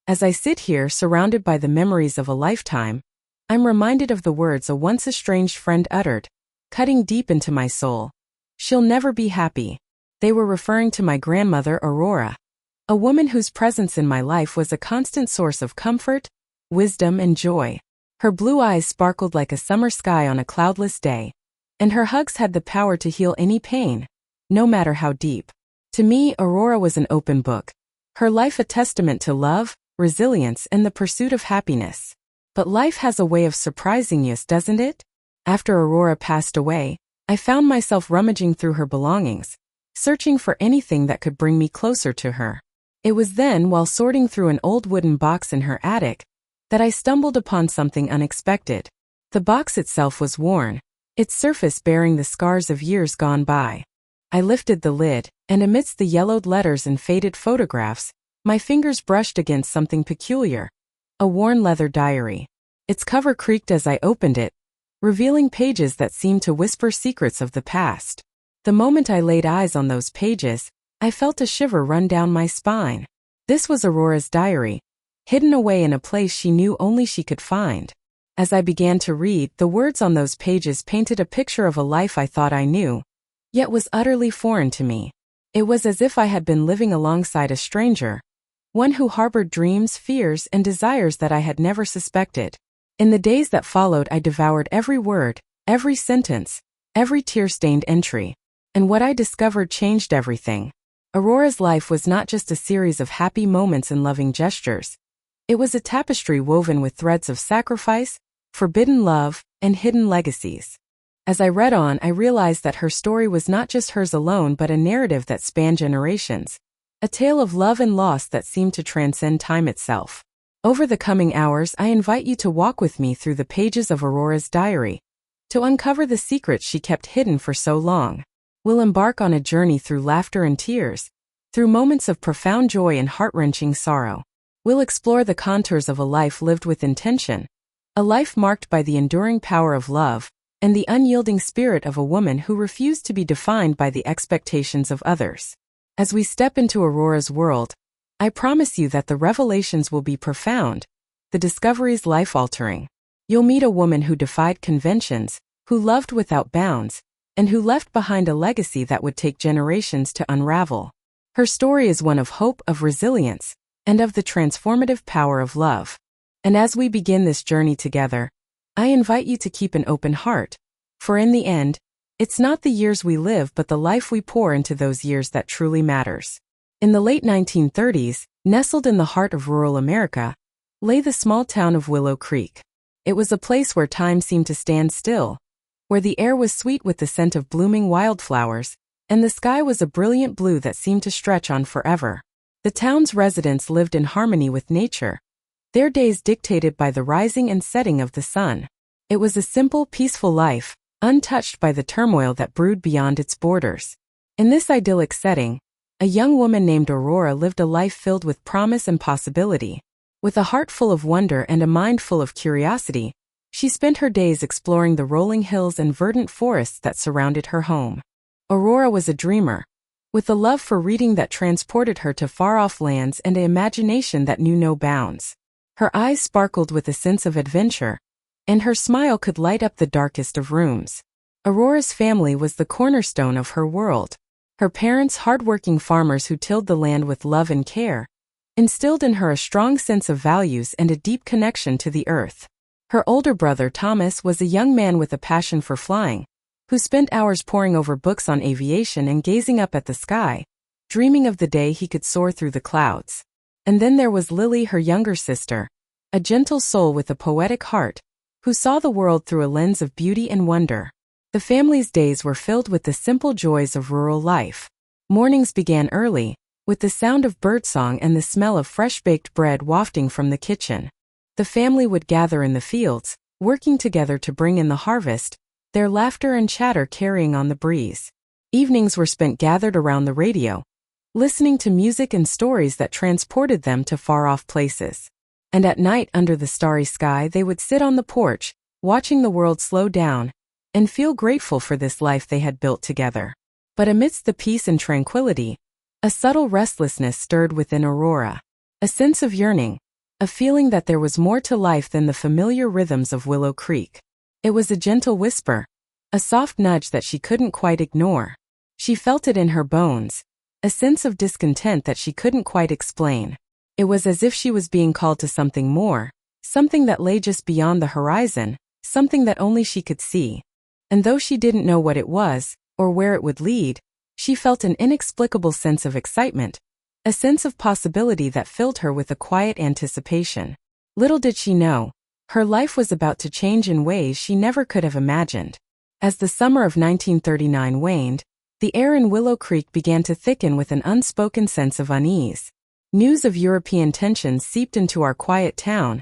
As I sit here surrounded by the memories of a lifetime, I'm reminded of the words a once estranged friend uttered, cutting deep into my soul. She'll never be happy. They were referring to my grandmother Aurora, a woman whose presence in my life was a constant source of comfort, wisdom, and joy. Her blue eyes sparkled like a summer sky on a cloudless day, and her hugs had the power to heal any pain, no matter how deep. To me, Aurora was an open book, her life a testament to love, resilience, and the pursuit of happiness. But life has a way of surprising us, doesn't it? After Aurora passed away, I found myself rummaging through her belongings, searching for anything that could bring me closer to her. It was then, while sorting through an old wooden box in her attic, that I stumbled upon something unexpected. The box itself was worn, its surface bearing the scars of years gone by. I lifted the lid, and amidst the yellowed letters and faded photographs, my fingers brushed against something peculiar. A worn leather diary. Its cover creaked as I opened it, revealing pages that seemed to whisper secrets of the past. The moment I laid eyes on those pages, I felt a shiver run down my spine. This was Aurora's diary, hidden away in a place she knew only she could find. As I began to read, the words on those pages painted a picture of a life I thought I knew, yet was utterly foreign to me. It was as if I had been living alongside a stranger, one who harbored dreams, fears, and desires that I had never suspected. In the days that followed, I devoured every word, every sentence, every tear-stained entry. And what I discovered changed everything. Aurora's life was not just a series of happy moments and loving gestures. It was a tapestry woven with threads of sacrifice, forbidden love, and hidden legacies. As I read on, I realized that her story was not just hers alone but a narrative that spanned generations, a tale of love and loss that seemed to transcend time itself. Over the coming hours, I invite you to walk with me through the pages of Aurora's diary, to uncover the secrets she kept hidden for so long. We'll embark on a journey through laughter and tears, through moments of profound joy and heart-wrenching sorrow. We'll explore the contours of a life lived with intention, a life marked by the enduring power of love, and the unyielding spirit of a woman who refused to be defined by the expectations of others. As we step into Aurora's world, I promise you that the revelations will be profound, the discoveries life-altering. You'll meet a woman who defied conventions, who loved without bounds, and who left behind a legacy that would take generations to unravel. Her story is one of hope, of resilience, and of the transformative power of love. And as we begin this journey together, I invite you to keep an open heart, for in the end, it's not the years we live but the life we pour into those years that truly matters. In the late 1930s, nestled in the heart of rural America, lay the small town of Willow Creek. It was a place where time seemed to stand still, where the air was sweet with the scent of blooming wildflowers, and the sky was a brilliant blue that seemed to stretch on forever. The town's residents lived in harmony with nature, their days dictated by the rising and setting of the sun. It was a simple, peaceful life, untouched by the turmoil that brewed beyond its borders. In this idyllic setting, a young woman named Aurora lived a life filled with promise and possibility. With a heart full of wonder and a mind full of curiosity, she spent her days exploring the rolling hills and verdant forests that surrounded her home. Aurora was a dreamer, with a love for reading that transported her to far-off lands and an imagination that knew no bounds. Her eyes sparkled with a sense of adventure, and her smile could light up the darkest of rooms. Aurora's family was the cornerstone of her world. Her parents, hard-working farmers who tilled the land with love and care, instilled in her a strong sense of values and a deep connection to the earth. Her older brother, Thomas, was a young man with a passion for flying, who spent hours poring over books on aviation and gazing up at the sky, dreaming of the day he could soar through the clouds. And then there was Lily, her younger sister, a gentle soul with a poetic heart, who saw the world through a lens of beauty and wonder. The family's days were filled with the simple joys of rural life. Mornings began early, with the sound of birdsong and the smell of fresh-baked bread wafting from the kitchen. The family would gather in the fields, working together to bring in the harvest, their laughter and chatter carrying on the breeze. Evenings were spent gathered around the radio, listening to music and stories that transported them to far-off places. And at night, under the starry sky, they would sit on the porch, watching the world slow down, and feel grateful for this life they had built together. But amidst the peace and tranquility, a subtle restlessness stirred within Aurora. A sense of yearning, a feeling that there was more to life than the familiar rhythms of Willow Creek. It was a gentle whisper, a soft nudge that she couldn't quite ignore. She felt it in her bones, a sense of discontent that she couldn't quite explain. It was as if she was being called to something more, something that lay just beyond the horizon, something that only she could see. And though she didn't know what it was, or where it would lead, she felt an inexplicable sense of excitement, a sense of possibility that filled her with a quiet anticipation. Little did she know, her life was about to change in ways she never could have imagined. As the summer of 1939 waned, the air in Willow Creek began to thicken with an unspoken sense of unease. News of European tensions seeped into our quiet town,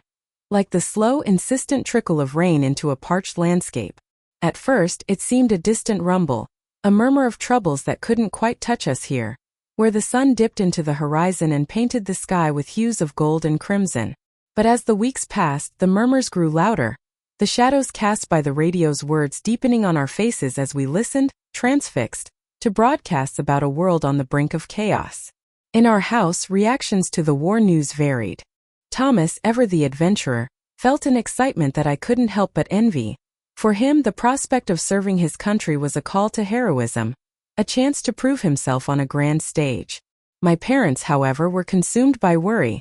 like the slow, insistent trickle of rain into a parched landscape. At first, it seemed a distant rumble, a murmur of troubles that couldn't quite touch us here, where the sun dipped into the horizon and painted the sky with hues of gold and crimson. But as the weeks passed, the murmurs grew louder, the shadows cast by the radio's words deepening on our faces as we listened, transfixed, to broadcasts about a world on the brink of chaos. In our house, reactions to the war news varied. Thomas, ever the adventurer, felt an excitement that I couldn't help but envy. For him, the prospect of serving his country was a call to heroism, a chance to prove himself on a grand stage. My parents, however, were consumed by worry,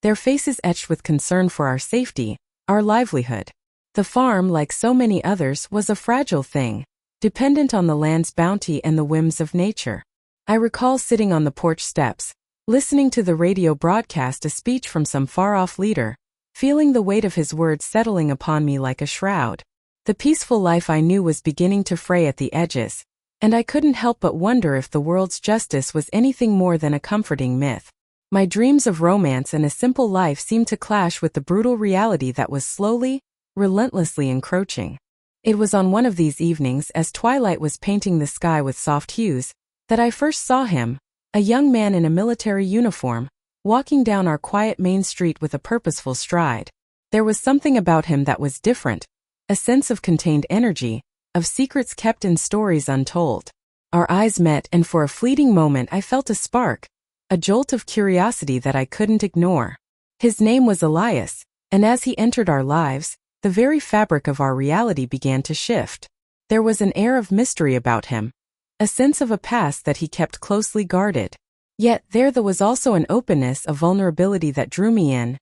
their faces etched with concern for our safety, our livelihood. The farm, like so many others, was a fragile thing, dependent on the land's bounty and the whims of nature. I recall sitting on the porch steps, listening to the radio broadcast a speech from some far-off leader, feeling the weight of his words settling upon me like a shroud. The peaceful life I knew was beginning to fray at the edges, and I couldn't help but wonder if the world's justice was anything more than a comforting myth. My dreams of romance and a simple life seemed to clash with the brutal reality that was slowly, relentlessly encroaching. It was on one of these evenings, as twilight was painting the sky with soft hues, that I first saw him, a young man in a military uniform, walking down our quiet main street with a purposeful stride. There was something about him that was different, a sense of contained energy, of secrets kept in stories untold. Our eyes met, and for a fleeting moment I felt a spark, a jolt of curiosity that I couldn't ignore. His name was Elias, and as he entered our lives, the very fabric of our reality began to shift. There was an air of mystery about him, a sense of a past that he kept closely guarded. Yet there was also an openness, a vulnerability that drew me in,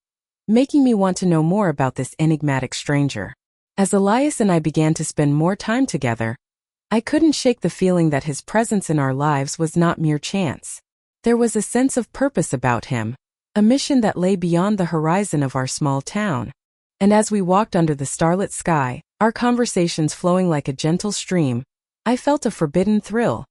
making me want to know more about this enigmatic stranger. As Elias and I began to spend more time together, I couldn't shake the feeling that his presence in our lives was not mere chance. There was a sense of purpose about him, a mission that lay beyond the horizon of our small town. And as we walked under the starlit sky, our conversations flowing like a gentle stream, I felt a forbidden thrill,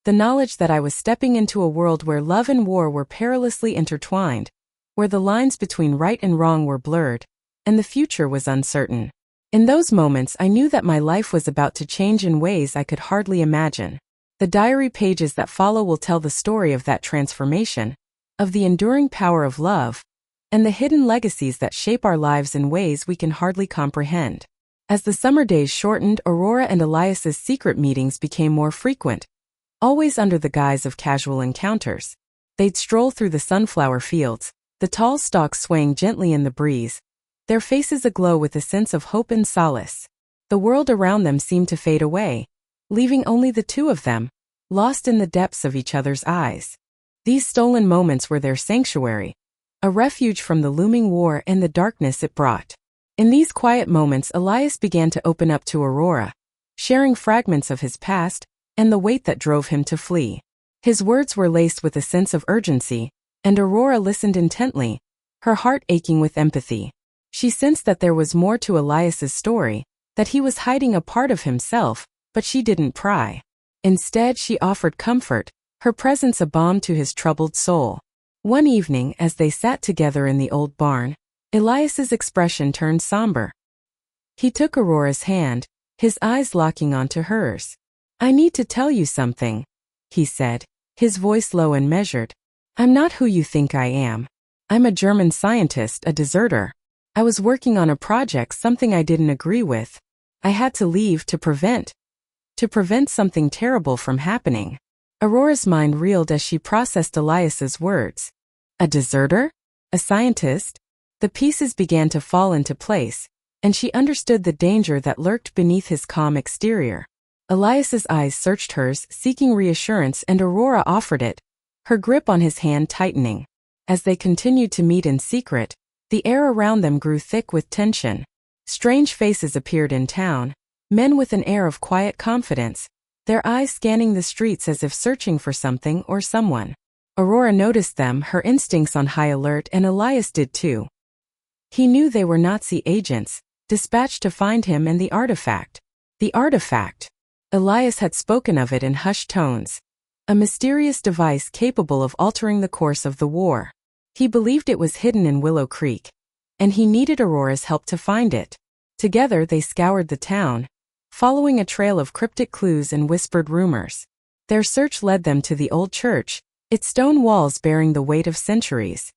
the knowledge that I was stepping into a world where love and war were perilously intertwined, where the lines between right and wrong were blurred, and the future was uncertain. In those moments, I knew that my life was about to change in ways I could hardly imagine. The diary pages that follow will tell the story of that transformation, of the enduring power of love, and the hidden legacies that shape our lives in ways we can hardly comprehend. As the summer days shortened, Aurora and Elias's secret meetings became more frequent, always under the guise of casual encounters. They'd stroll through the sunflower fields, the tall stalks swaying gently in the breeze, their faces aglow with a sense of hope and solace. The world around them seemed to fade away, leaving only the two of them, lost in the depths of each other's eyes. These stolen moments were their sanctuary, a refuge from the looming war and the darkness it brought. In these quiet moments, Elias began to open up to Aurora, sharing fragments of his past and the weight that drove him to flee. His words were laced with a sense of urgency, and Aurora listened intently, her heart aching with empathy. She sensed that there was more to Elias's story, that he was hiding a part of himself, but she didn't pry. Instead, she offered comfort, her presence a balm to his troubled soul. One evening, as they sat together in the old barn, Elias's expression turned somber. He took Aurora's hand, his eyes locking onto hers. "I need to tell you something," he said, his voice low and measured. "I'm not who you think I am. I'm a German scientist, a deserter. I was working on a project, something I didn't agree with. I had to leave to prevent something terrible from happening." Aurora's mind reeled as she processed Elias's words. A deserter? A scientist? The pieces began to fall into place, and she understood the danger that lurked beneath his calm exterior. Elias's eyes searched hers, seeking reassurance, and Aurora offered it, her grip on his hand tightening. As they continued to meet in secret, the air around them grew thick with tension. Strange faces appeared in town, men with an air of quiet confidence, their eyes scanning the streets as if searching for something or someone. Aurora noticed them, her instincts on high alert, and Elias did too. He knew they were Nazi agents, dispatched to find him and the artifact. The artifact. Elias had spoken of it in hushed tones. A mysterious device capable of altering the course of the war. He believed it was hidden in Willow Creek, and he needed Aurora's help to find it. Together they scoured the town, following a trail of cryptic clues and whispered rumors. Their search led them to the old church, its stone walls bearing the weight of centuries.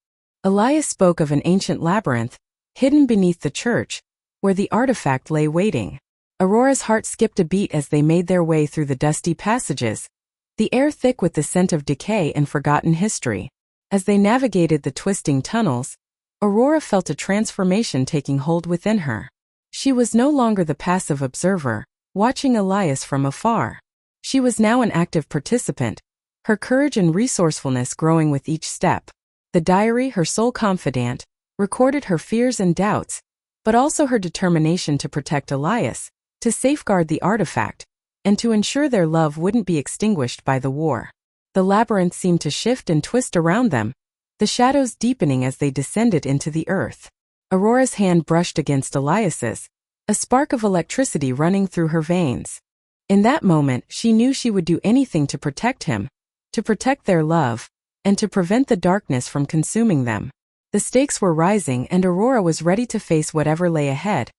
Elias spoke of an ancient labyrinth, hidden beneath the church, where the artifact lay waiting. Aurora's heart skipped a beat as they made their way through the dusty passages, the air thick with the scent of decay and forgotten history. As they navigated the twisting tunnels, Aurora felt a transformation taking hold within her. She was no longer the passive observer, watching Elias from afar. She was now an active participant, her courage and resourcefulness growing with each step. The diary, her sole confidant, recorded her fears and doubts, but also her determination to protect Elias, to safeguard the artifact, and to ensure their love wouldn't be extinguished by the war. The labyrinth seemed to shift and twist around them, the shadows deepening as they descended into the earth. Aurora's hand brushed against Elias's, a spark of electricity running through her veins. In that moment, she knew she would do anything to protect him, to protect their love, and to prevent the darkness from consuming them. The stakes were rising, and Aurora was ready to face whatever lay ahead,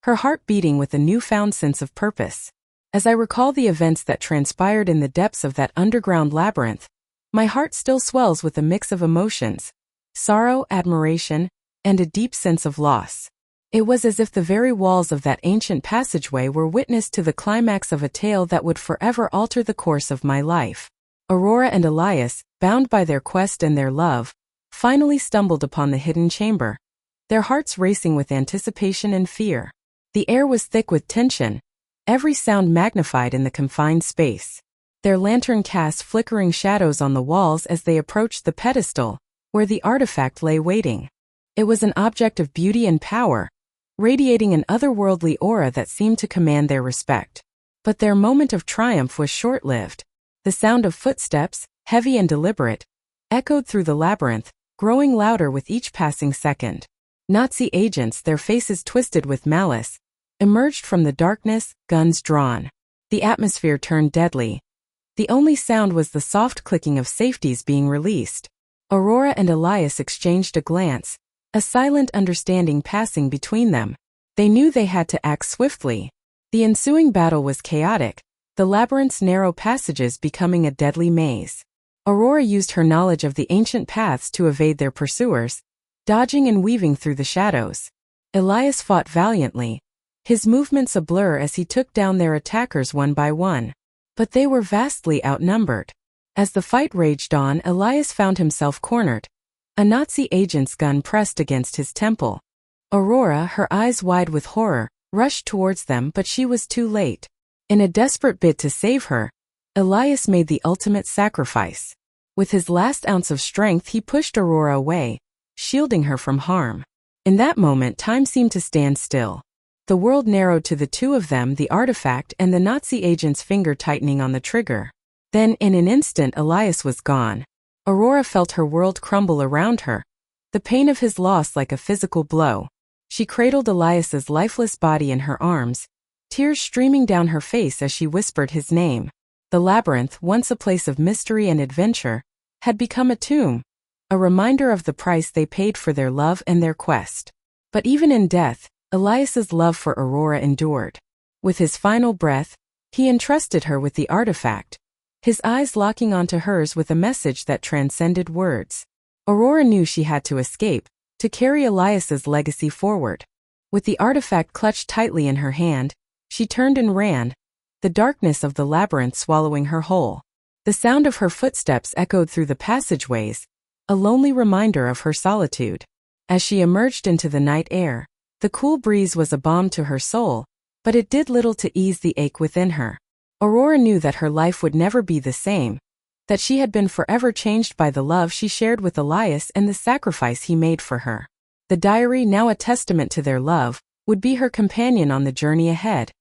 her heart beating with a newfound sense of purpose. As I recall the events that transpired in the depths of that underground labyrinth, my heart still swells with a mix of emotions, sorrow, admiration, and a deep sense of loss. It was as if the very walls of that ancient passageway were witness to the climax of a tale that would forever alter the course of my life. Aurora and Elias, bound by their quest and their love, finally stumbled upon the hidden chamber, their hearts racing with anticipation and fear. The air was thick with tension, every sound magnified in the confined space. Their lantern cast flickering shadows on the walls as they approached the pedestal, where the artifact lay waiting. It was an object of beauty and power, radiating an otherworldly aura that seemed to command their respect. But their moment of triumph was short-lived. The sound of footsteps, heavy and deliberate, echoed through the labyrinth, growing louder with each passing second. Nazi agents, their faces twisted with malice, emerged from the darkness, guns drawn. The atmosphere turned deadly. The only sound was the soft clicking of safeties being released. Aurora and Elias exchanged a glance, a silent understanding passing between them. They knew they had to act swiftly. The ensuing battle was chaotic, the labyrinth's narrow passages becoming a deadly maze. Aurora used her knowledge of the ancient paths to evade their pursuers, dodging and weaving through the shadows. Elias fought valiantly, his movements a blur as he took down their attackers one by one. But they were vastly outnumbered. As the fight raged on, Elias found himself cornered, a Nazi agent's gun pressed against his temple. Aurora, her eyes wide with horror, rushed towards them, but she was too late. In a desperate bid to save her, Elias made the ultimate sacrifice. With his last ounce of strength, he pushed Aurora away, shielding her from harm. In that moment, time seemed to stand still. The world narrowed to the two of them, the artifact and the Nazi agent's finger tightening on the trigger. Then, in an instant, Elias was gone. Aurora felt her world crumble around her, the pain of his loss like a physical blow. She cradled Elias's lifeless body in her arms, tears streaming down her face as she whispered his name. The labyrinth, once a place of mystery and adventure, had become a tomb, a reminder of the price they paid for their love and their quest. But even in death, Elias's love for Aurora endured. With his final breath, he entrusted her with the artifact, his eyes locking onto hers with a message that transcended words. Aurora knew she had to escape, to carry Elias's legacy forward. With the artifact clutched tightly in her hand, she turned and ran, the darkness of the labyrinth swallowing her whole. The sound of her footsteps echoed through the passageways, a lonely reminder of her solitude. As she emerged into the night air, the cool breeze was a balm to her soul, but it did little to ease the ache within her. Aurora knew that her life would never be the same, that she had been forever changed by the love she shared with Elias and the sacrifice he made for her. The diary, now a testament to their love, would be her companion on the journey ahead,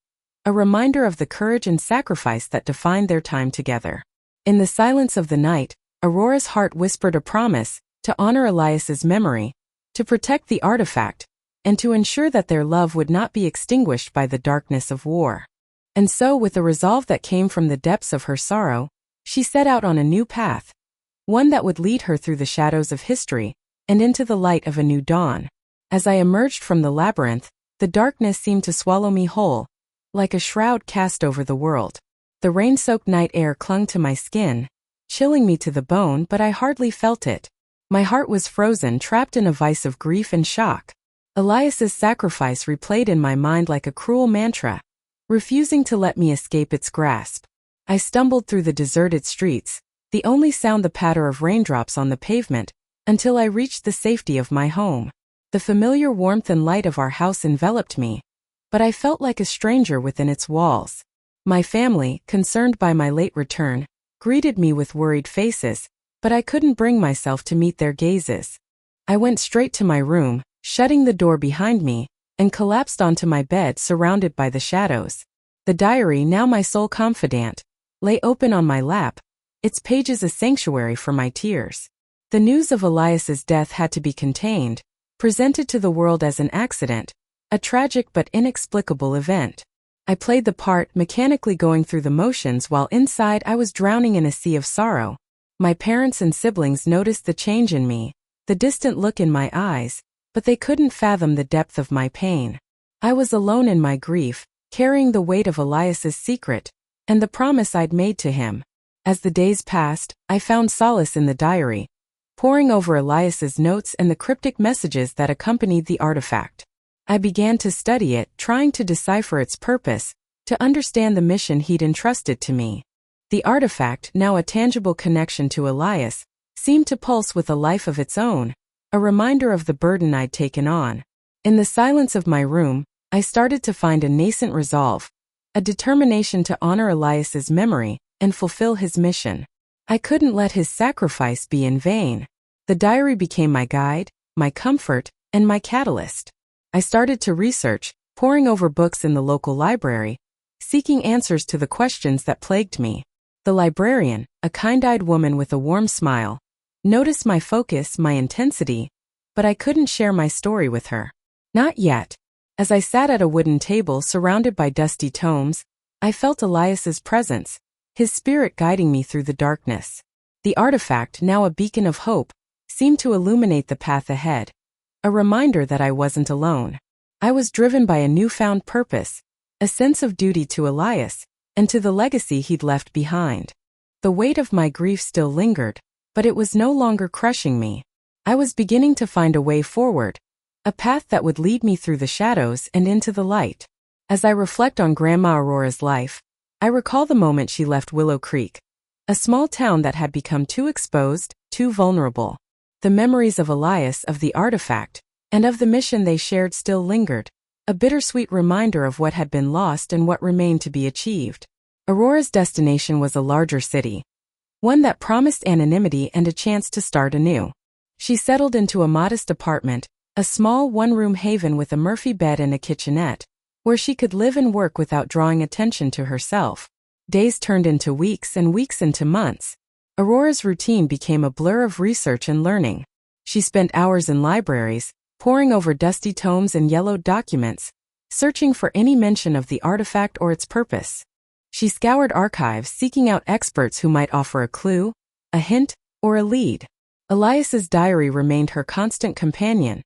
a reminder of the courage and sacrifice that defined their time together. In the silence of the night, Aurora's heart whispered a promise to honor Elias's memory, to protect the artifact, and to ensure that their love would not be extinguished by the darkness of war. And so, with a resolve that came from the depths of her sorrow, she set out on a new path, one that would lead her through the shadows of history and into the light of a new dawn. As I emerged from the labyrinth, the darkness seemed to swallow me whole, like a shroud cast over the world. The rain-soaked night air clung to my skin, chilling me to the bone, but I hardly felt it. My heart was frozen, trapped in a vice of grief and shock. Elias's sacrifice replayed in my mind like a cruel mantra, refusing to let me escape its grasp. I stumbled through the deserted streets, the only sound the patter of raindrops on the pavement, until I reached the safety of my home. The familiar warmth and light of our house enveloped me, but I felt like a stranger within its walls. My family, concerned by my late return, greeted me with worried faces, but I couldn't bring myself to meet their gazes. I went straight to my room, shutting the door behind me, and collapsed onto my bed surrounded by the shadows. The diary, now my sole confidant, lay open on my lap, its pages a sanctuary for my tears. The news of Elias's death had to be contained, presented to the world as an accident, a tragic but inexplicable event. I played the part, mechanically going through the motions while inside I was drowning in a sea of sorrow. My parents and siblings noticed the change in me, the distant look in my eyes, but they couldn't fathom the depth of my pain. I was alone in my grief, carrying the weight of Elias's secret, and the promise I'd made to him. As the days passed, I found solace in the diary, poring over Elias's notes and the cryptic messages that accompanied the artifact. I began to study it, trying to decipher its purpose, to understand the mission he'd entrusted to me. The artifact, now a tangible connection to Elias, seemed to pulse with a life of its own, a reminder of the burden I'd taken on. In the silence of my room, I started to find a nascent resolve, a determination to honor Elias's memory and fulfill his mission. I couldn't let his sacrifice be in vain. The diary became my guide, my comfort, and my catalyst. I started to research, poring over books in the local library, seeking answers to the questions that plagued me. The librarian, a kind-eyed woman with a warm smile, noticed my focus, my intensity, but I couldn't share my story with her. Not yet. As I sat at a wooden table surrounded by dusty tomes, I felt Elias's presence, his spirit guiding me through the darkness. The artifact, now a beacon of hope, seemed to illuminate the path ahead, a reminder that I wasn't alone. I was driven by a newfound purpose, a sense of duty to Elias, and to the legacy he'd left behind. The weight of my grief still lingered, but it was no longer crushing me. I was beginning to find a way forward, a path that would lead me through the shadows and into the light. As I reflect on Grandma Aurora's life, I recall the moment she left Willow Creek, a small town that had become too exposed, too vulnerable. The memories of Elias, of the artifact, and of the mission they shared still lingered, a bittersweet reminder of what had been lost and what remained to be achieved. Aurora's destination was a larger city, one that promised anonymity and a chance to start anew. She settled into a modest apartment, a small one-room haven with a Murphy bed and a kitchenette, where she could live and work without drawing attention to herself. Days turned into weeks and weeks into months. Aurora's routine became a blur of research and learning. She spent hours in libraries, poring over dusty tomes and yellowed documents, searching for any mention of the artifact or its purpose. She scoured archives, seeking out experts who might offer a clue, a hint, or a lead. Elias's diary remained her constant companion,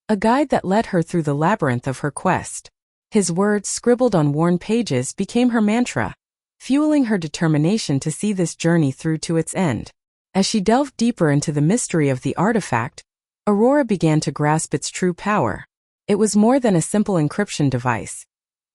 a guide that led her through the labyrinth of her quest. His words, scribbled on worn pages, became her mantra, fueling her determination to see this journey through to its end. As she delved deeper into the mystery of the artifact, Aurora began to grasp its true power. It was more than a simple encryption device.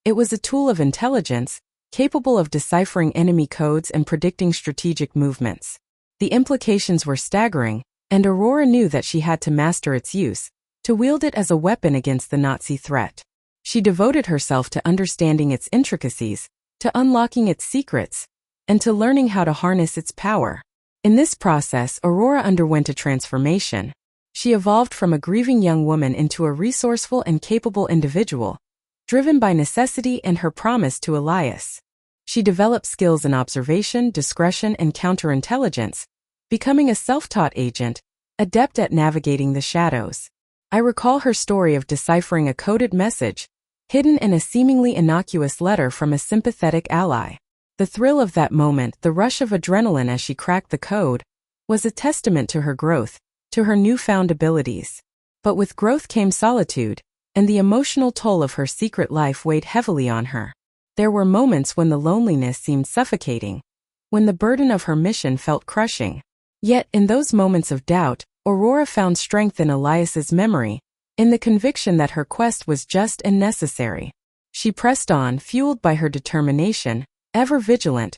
It was a tool of intelligence, capable of deciphering enemy codes and predicting strategic movements. The implications were staggering, and Aurora knew that she had to master its use, to wield it as a weapon against the Nazi threat. She devoted herself to understanding its intricacies, to unlocking its secrets, and to learning how to harness its power. In this process, Aurora underwent a transformation. She evolved from a grieving young woman into a resourceful and capable individual, driven by necessity and her promise to Elias. She developed skills in observation, discretion, and counterintelligence, becoming a self-taught agent, adept at navigating the shadows. I recall her story of deciphering a coded message, hidden in a seemingly innocuous letter from a sympathetic ally. The thrill of that moment, the rush of adrenaline as she cracked the code, was a testament to her growth, to her newfound abilities. But with growth came solitude, and the emotional toll of her secret life weighed heavily on her. There were moments when the loneliness seemed suffocating, when the burden of her mission felt crushing. Yet, in those moments of doubt, Aurora found strength in Elias's memory, in the conviction that her quest was just and necessary. She pressed on, fueled by her determination, ever vigilant,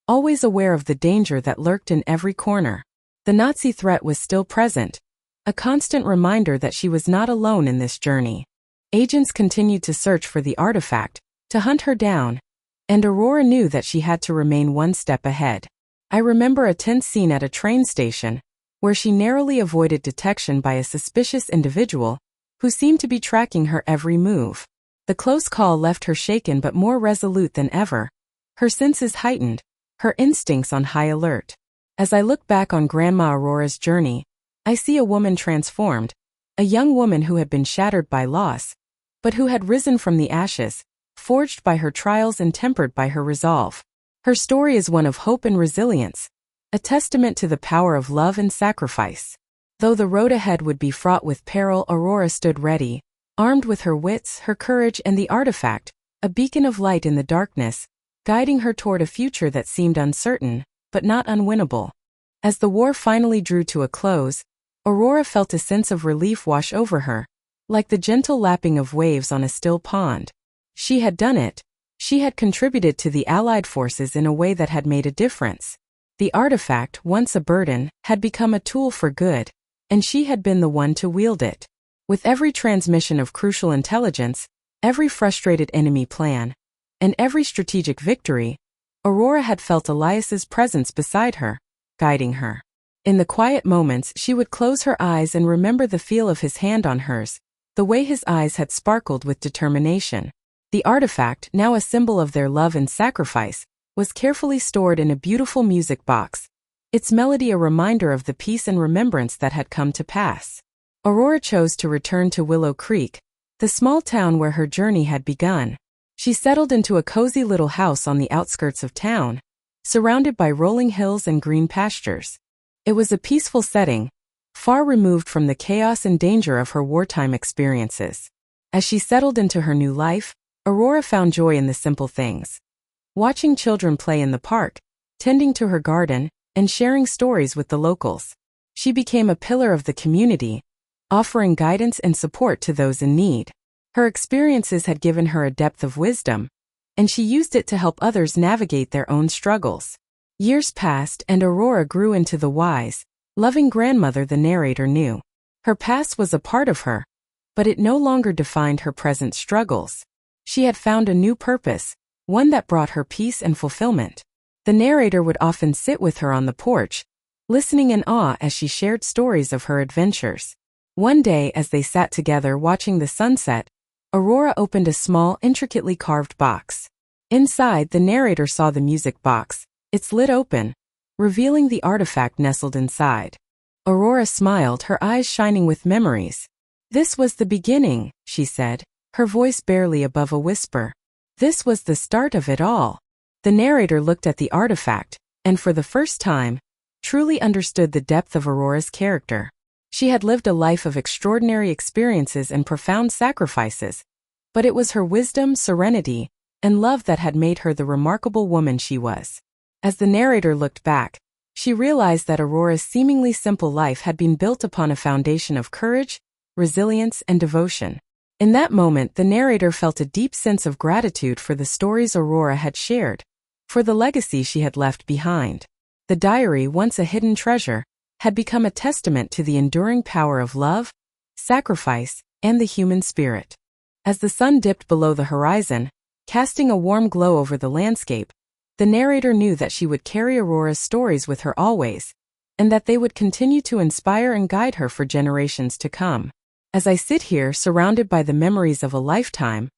always aware of the danger that lurked in every corner. The Nazi threat was still present, a constant reminder that she was not alone in this journey. Agents continued to search for the artifact, to hunt her down, and Aurora knew that she had to remain one step ahead. I remember a tense scene at a train station, where she narrowly avoided detection by a suspicious individual who seemed to be tracking her every move. The close call left her shaken but more resolute than ever, her senses heightened, her instincts on high alert. As I look back on Grandma Aurora's journey, I see a woman transformed, a young woman who had been shattered by loss, but who had risen from the ashes, forged by her trials and tempered by her resolve. Her story is one of hope and resilience, a testament to the power of love and sacrifice. Though the road ahead would be fraught with peril, Aurora stood ready, armed with her wits, her courage, and the artifact, a beacon of light in the darkness, guiding her toward a future that seemed uncertain, but not unwinnable. As the war finally drew to a close, Aurora felt a sense of relief wash over her, like the gentle lapping of waves on a still pond. She had done it. She had contributed to the Allied forces in a way that had made a difference. The artifact, once a burden, had become a tool for good, and she had been the one to wield it. With every transmission of crucial intelligence, every frustrated enemy plan, and every strategic victory, Aurora had felt Elias's presence beside her, guiding her. In the quiet moments, she would close her eyes and remember the feel of his hand on hers, the way his eyes had sparkled with determination. The artifact, now a symbol of their love and sacrifice, was carefully stored in a beautiful music box, its melody a reminder of the peace and remembrance that had come to pass. Aurora chose to return to Willow Creek, the small town where her journey had begun. She settled into a cozy little house on the outskirts of town, surrounded by rolling hills and green pastures. It was a peaceful setting, far removed from the chaos and danger of her wartime experiences. As she settled into her new life, Aurora found joy in the simple things. Watching children play in the park, tending to her garden, and sharing stories with the locals. She became a pillar of the community, offering guidance and support to those in need. Her experiences had given her a depth of wisdom, and she used it to help others navigate their own struggles. Years passed and Aurora grew into the wise, loving grandmother the narrator knew. Her past was a part of her, but it no longer defined her present struggles. She had found a new purpose, one that brought her peace and fulfillment. The narrator would often sit with her on the porch, listening in awe as she shared stories of her adventures. One day, as they sat together watching the sunset, Aurora opened a small, intricately carved box. Inside, the narrator saw the music box, its lid open, revealing the artifact nestled inside. Aurora smiled, her eyes shining with memories. "This was the beginning," she said, her voice barely above a whisper. "This was the start of it all." The narrator looked at the artifact, and for the first time, truly understood the depth of Aurora's character. She had lived a life of extraordinary experiences and profound sacrifices, but it was her wisdom, serenity, and love that had made her the remarkable woman she was. As the narrator looked back, she realized that Aurora's seemingly simple life had been built upon a foundation of courage, resilience, and devotion. In that moment, the narrator felt a deep sense of gratitude for the stories Aurora had shared, for the legacy she had left behind. The diary, once a hidden treasure, had become a testament to the enduring power of love, sacrifice, and the human spirit. As the sun dipped below the horizon, casting a warm glow over the landscape, the narrator knew that she would carry Aurora's stories with her always, and that they would continue to inspire and guide her for generations to come. As I sit here surrounded by the memories of a lifetime,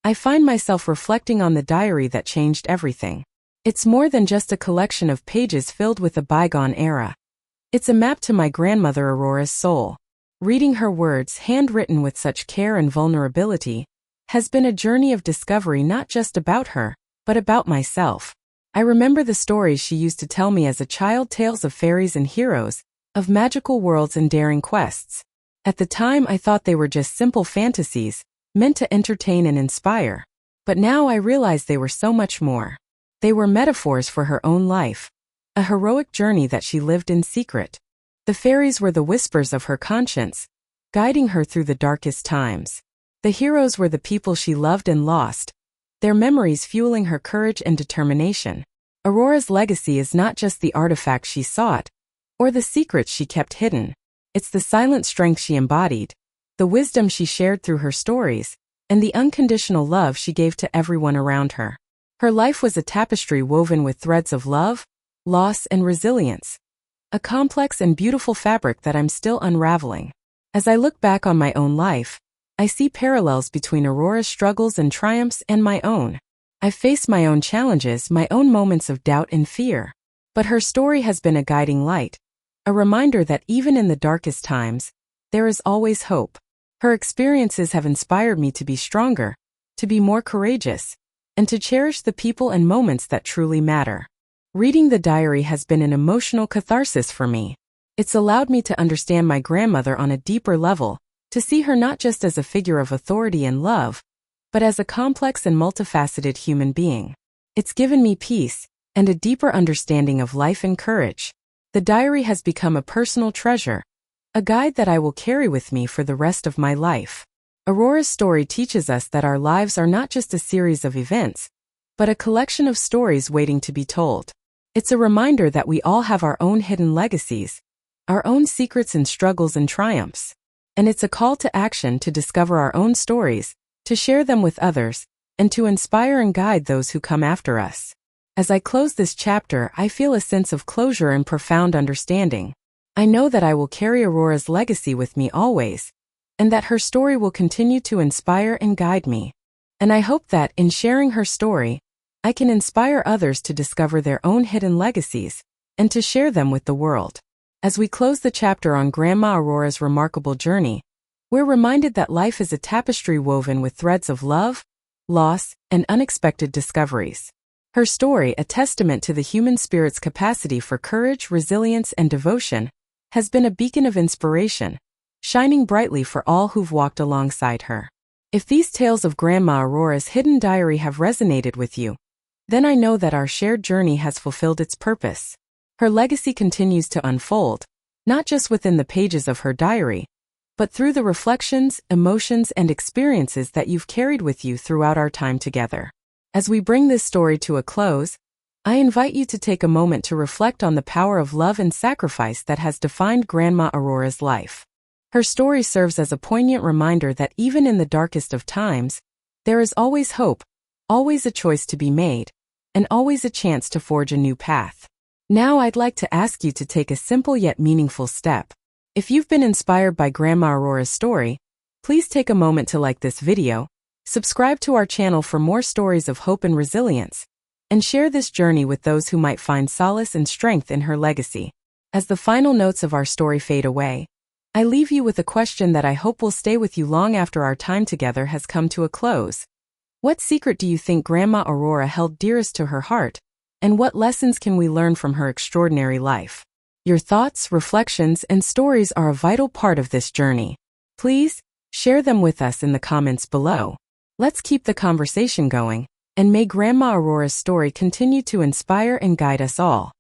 I find myself reflecting on the diary that changed everything. It's more than just a collection of pages filled with a bygone era. It's a map to my grandmother Aurora's soul. Reading her words, handwritten with such care and vulnerability, has been a journey of discovery not just about her, but about myself. I remember the stories she used to tell me as a child, tales of fairies and heroes, of magical worlds and daring quests. At the time I thought they were just simple fantasies, meant to entertain and inspire. But now I realize they were so much more. They were metaphors for her own life, a heroic journey that she lived in secret. The fairies were the whispers of her conscience, guiding her through the darkest times. The heroes were the people she loved and lost, their memories fueling her courage and determination. Aurora's legacy is not just the artifact she sought, or the secrets she kept hidden. It's the silent strength she embodied, the wisdom she shared through her stories, and the unconditional love she gave to everyone around her. Her life was a tapestry woven with threads of love, loss, and resilience, a complex and beautiful fabric that I'm still unraveling. As I look back on my own life, I see parallels between Aurora's struggles and triumphs and my own. I've faced my own challenges, my own moments of doubt and fear. But her story has been a guiding light, a reminder that even in the darkest times, there is always hope. Her experiences have inspired me to be stronger, to be more courageous, and to cherish the people and moments that truly matter. Reading the diary has been an emotional catharsis for me. It's allowed me to understand my grandmother on a deeper level, to see her not just as a figure of authority and love, but as a complex and multifaceted human being. It's given me peace, and a deeper understanding of life and courage. The diary has become a personal treasure, a guide that I will carry with me for the rest of my life. Aurora's story teaches us that our lives are not just a series of events, but a collection of stories waiting to be told. It's a reminder that we all have our own hidden legacies, our own secrets and struggles and triumphs. And it's a call to action to discover our own stories, to share them with others, and to inspire and guide those who come after us. As I close this chapter, I feel a sense of closure and profound understanding. I know that I will carry Aurora's legacy with me always, and that her story will continue to inspire and guide me. And I hope that, in sharing her story, I can inspire others to discover their own hidden legacies, and to share them with the world. As we close the chapter on Grandma Aurora's remarkable journey, we're reminded that life is a tapestry woven with threads of love, loss, and unexpected discoveries. Her story, a testament to the human spirit's capacity for courage, resilience, and devotion, has been a beacon of inspiration, shining brightly for all who've walked alongside her. If these tales of Grandma Aurora's hidden diary have resonated with you, then I know that our shared journey has fulfilled its purpose. Her legacy continues to unfold, not just within the pages of her diary, but through the reflections, emotions, and experiences that you've carried with you throughout our time together. As we bring this story to a close, I invite you to take a moment to reflect on the power of love and sacrifice that has defined Grandma Aurora's life. Her story serves as a poignant reminder that even in the darkest of times, there is always hope, always a choice to be made, and always a chance to forge a new path. Now I'd like to ask you to take a simple yet meaningful step. If you've been inspired by Grandma Aurora's story, please take a moment to like this video, subscribe to our channel for more stories of hope and resilience, and share this journey with those who might find solace and strength in her legacy. As the final notes of our story fade away, I leave you with a question that I hope will stay with you long after our time together has come to a close. What secret do you think Grandma Aurora held dearest to her heart? And what lessons can we learn from her extraordinary life? Your thoughts, reflections, and stories are a vital part of this journey. Please, share them with us in the comments below. Let's keep the conversation going, and may Grandma Aurora's story continue to inspire and guide us all.